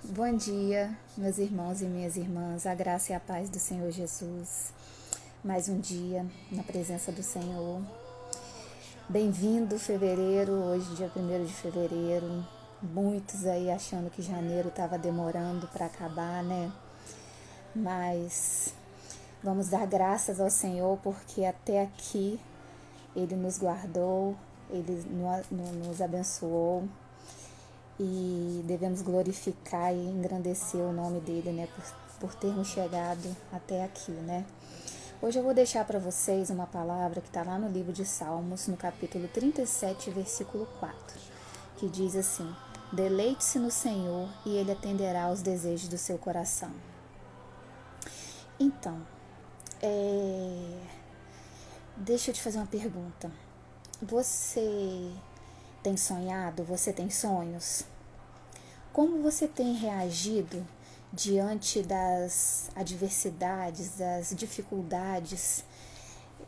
bom dia, meus irmãos e minhas irmãs, a graça e a paz do Senhor Jesus. Mais um dia na presença do Senhor. Bem-vindo fevereiro, hoje dia 1º de fevereiro. Muitos aí achando que janeiro estava demorando para acabar, né? Mas vamos dar graças ao Senhor porque até aqui Ele nos guardou, Ele nos abençoou. E devemos glorificar e engrandecer o nome dele, né, por termos chegado até aqui, né. Hoje eu vou deixar para vocês uma palavra que está lá no livro de Salmos, no capítulo 37, versículo 4, que diz assim: deleite-se no Senhor e Ele atenderá aos desejos do seu coração. Então, deixa eu te fazer uma pergunta. Você tem sonhado? Você tem sonhos? Como você tem reagido diante das adversidades, das dificuldades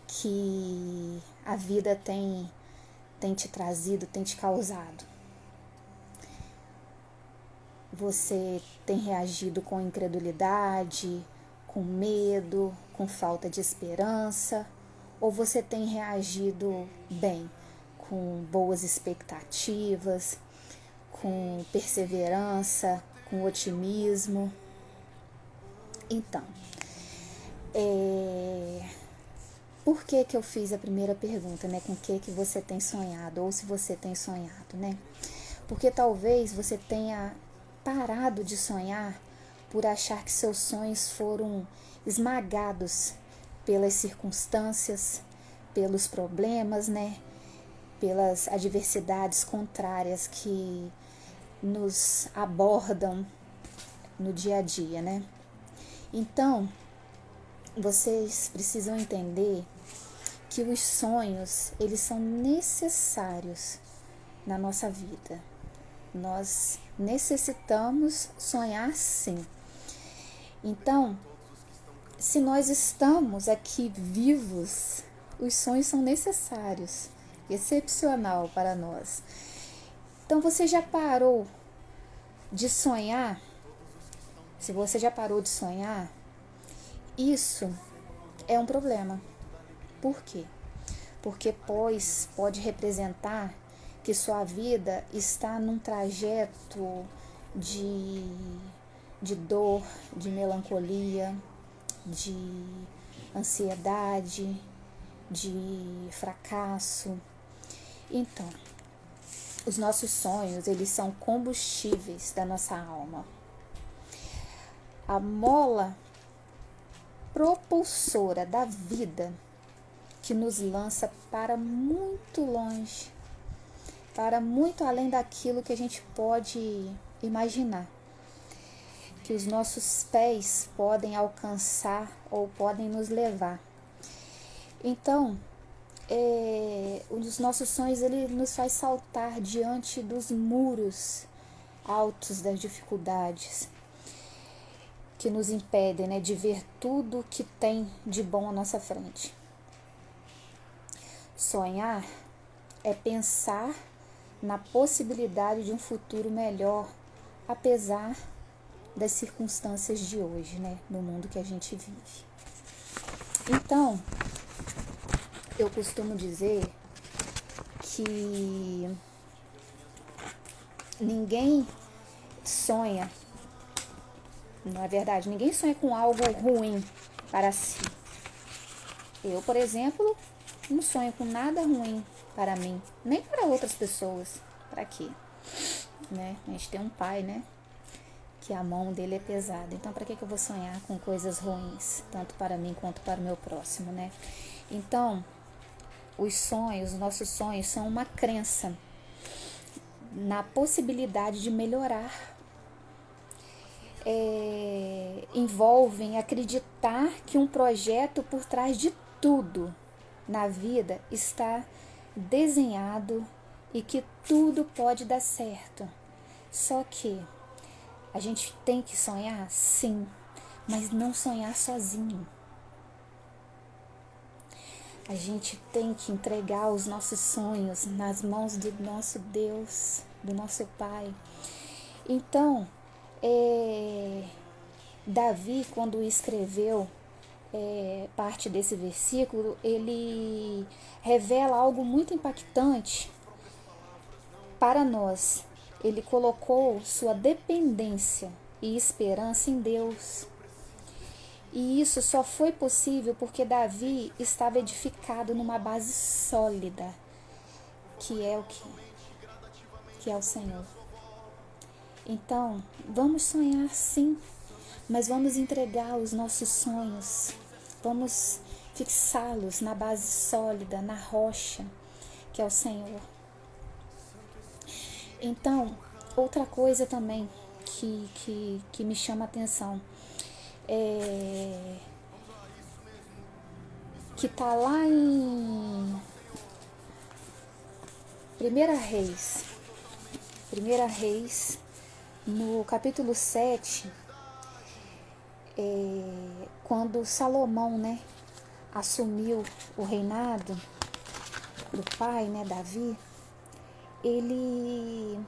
que a vida tem te trazido, tem te causado? Você tem reagido com incredulidade, com medo, com falta de esperança? Ou você tem reagido bem, com boas expectativas, com perseverança, com otimismo? Então, por que eu fiz a primeira pergunta, né? Com o que você tem sonhado, ou se você tem sonhado, né? Porque talvez você tenha parado de sonhar por achar que seus sonhos foram esmagados pelas circunstâncias, pelos problemas, né? Pelas adversidades contrárias que nos abordam no dia a dia, né? Então, vocês precisam entender que os sonhos, eles são necessários na nossa vida. Nós necessitamos sonhar, sim. Então, se nós estamos aqui vivos, os sonhos são necessários, excepcional para nós. Então, você já parou de sonhar? Se você já parou de sonhar, isso é um problema. Por quê? Porque pode representar que sua vida está num trajeto de dor, de melancolia, de ansiedade, de fracasso. Então, os nossos sonhos, eles são combustíveis da nossa alma. A mola propulsora da vida que nos lança para muito longe, para muito além daquilo que a gente pode imaginar, que os nossos pés podem alcançar ou podem nos levar. Então, os nossos sonhos, ele nos faz saltar diante dos muros altos das dificuldades que nos impedem, né, de ver tudo que tem de bom à nossa frente. Sonhar é pensar na possibilidade de um futuro melhor, apesar das circunstâncias de hoje, né, no mundo que a gente vive. Então, eu costumo dizer que ninguém sonha, não é verdade, ninguém sonha com algo ruim para si. Eu, por exemplo, não sonho com nada ruim para mim, nem para outras pessoas. Para quê? Né? A gente tem um pai, né? Que a mão dele é pesada. Então, para que eu vou sonhar com coisas ruins, tanto para mim quanto para o meu próximo, né? Então, os nossos sonhos são uma crença na possibilidade de melhorar. Envolvem acreditar que um projeto por trás de tudo na vida está desenhado e que tudo pode dar certo. Só que a gente tem que sonhar, sim, mas não sonhar sozinho. A gente tem que entregar os nossos sonhos nas mãos do nosso Deus, do nosso Pai. Então, Davi, quando escreveu parte desse versículo, ele revela algo muito impactante para nós. Ele colocou sua dependência e esperança em Deus. E isso só foi possível porque Davi estava edificado numa base sólida, que é o quê? Que é o Senhor. Então, vamos sonhar sim, mas vamos entregar os nossos sonhos, vamos fixá-los na base sólida, na rocha, que é o Senhor. Então, outra coisa também que me chama a atenção que está lá em Primeira Reis, no capítulo 7, quando Salomão, né, assumiu o reinado do pai, né, Davi, ele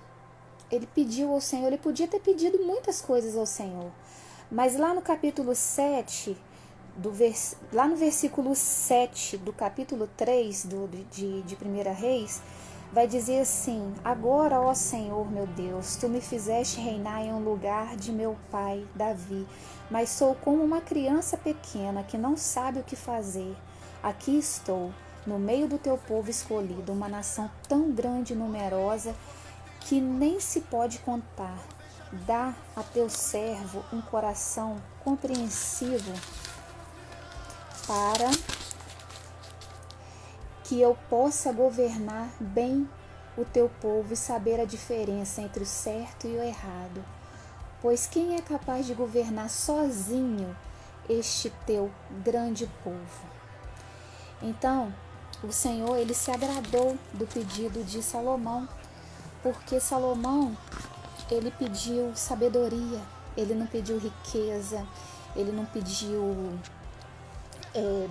pediu ao Senhor, ele podia ter pedido muitas coisas ao Senhor, mas lá no capítulo 7, lá no versículo 7 do capítulo 3 de 1 Reis, vai dizer assim: agora, ó Senhor meu Deus, tu me fizeste reinar em um lugar de meu pai Davi, mas sou como uma criança pequena que não sabe o que fazer. Aqui estou, no meio do teu povo escolhido, uma nação tão grande e numerosa que nem se pode contar. Dá a teu servo um coração compreensivo para que eu possa governar bem o teu povo e saber a diferença entre o certo e o errado. Pois quem é capaz de governar sozinho este teu grande povo? Então, o Senhor, ele se agradou do pedido de Salomão, porque Salomão, ele pediu sabedoria, ele não pediu riqueza, ele não pediu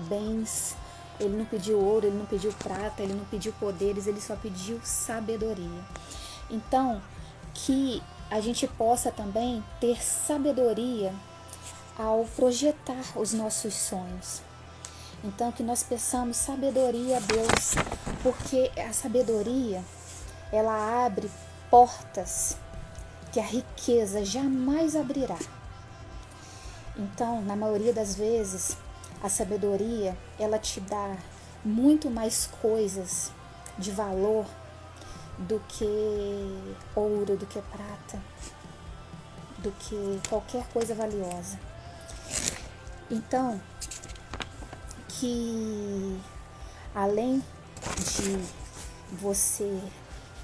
bens, ele não pediu ouro, ele não pediu prata, ele não pediu poderes, ele só pediu sabedoria. Então, que a gente possa também ter sabedoria ao projetar os nossos sonhos. Então, que nós peçamos sabedoria a Deus, porque a sabedoria, ela abre portas que a riqueza jamais abrirá. Então, na maioria das vezes, a sabedoria, ela te dá muito mais coisas de valor do que ouro, do que prata, do que qualquer coisa valiosa. Então, que além de você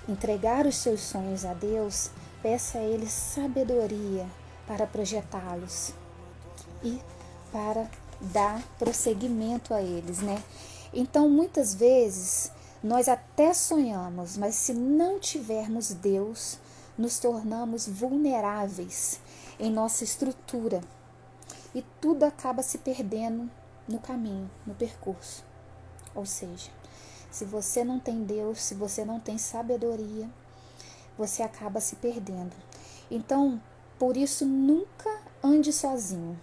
entregar os seus sonhos a Deus, peça a Ele sabedoria para projetá-los e para dar prosseguimento a eles, né? Então, muitas vezes, nós até sonhamos, mas se não tivermos Deus, nos tornamos vulneráveis em nossa estrutura e tudo acaba se perdendo no caminho, no percurso. Ou seja, se você não tem Deus, se você não tem sabedoria, você acaba se perdendo. Então, por isso, nunca ande sozinho.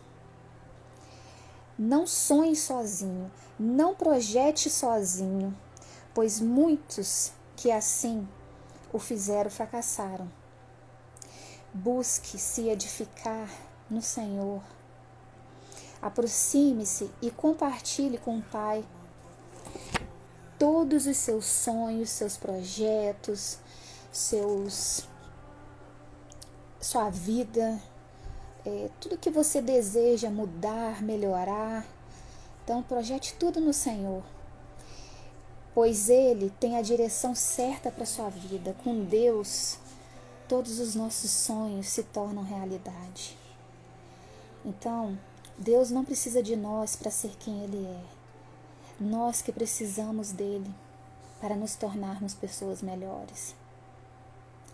Não sonhe sozinho, não projete sozinho, pois muitos que assim o fizeram fracassaram. Busque se edificar no Senhor. Aproxime-se e compartilhe com o Pai todos os seus sonhos, seus projetos, sua vida, tudo que você deseja mudar, melhorar. Então, projete tudo no Senhor, pois Ele tem a direção certa para a sua vida. Com Deus, todos os nossos sonhos se tornam realidade. Então, Deus não precisa de nós para ser quem Ele é. Nós que precisamos dEle para nos tornarmos pessoas melhores.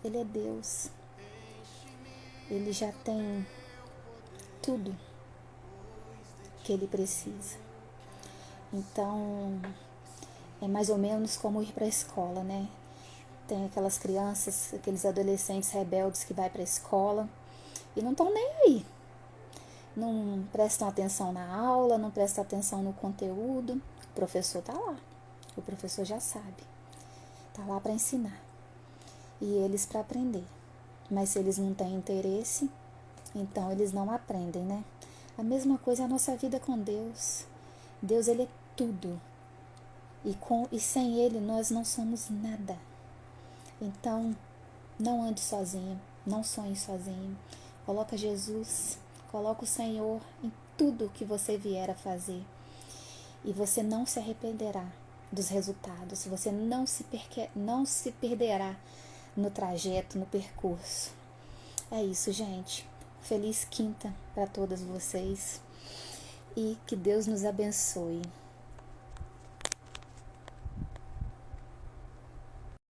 Ele é Deus. Ele já tem tudo que Ele precisa. Então, é mais ou menos como ir para a escola, né? Tem aquelas crianças, aqueles adolescentes rebeldes que vai para a escola e não estão nem aí. Não prestam atenção na aula, não prestam atenção no conteúdo. O professor está lá, o professor já sabe, está lá para ensinar e eles para aprender. Mas se eles não têm interesse, então eles não aprendem, né? A mesma coisa é a nossa vida com Deus. Deus, Ele é tudo. E sem Ele nós não somos nada. Então, não ande sozinho, não sonhe sozinho. Coloca Jesus, coloca o Senhor em tudo que você vier a fazer. E você não se arrependerá dos resultados. Você não se perderá no trajeto, no percurso. É isso, gente. Feliz quinta para todas vocês. E que Deus nos abençoe.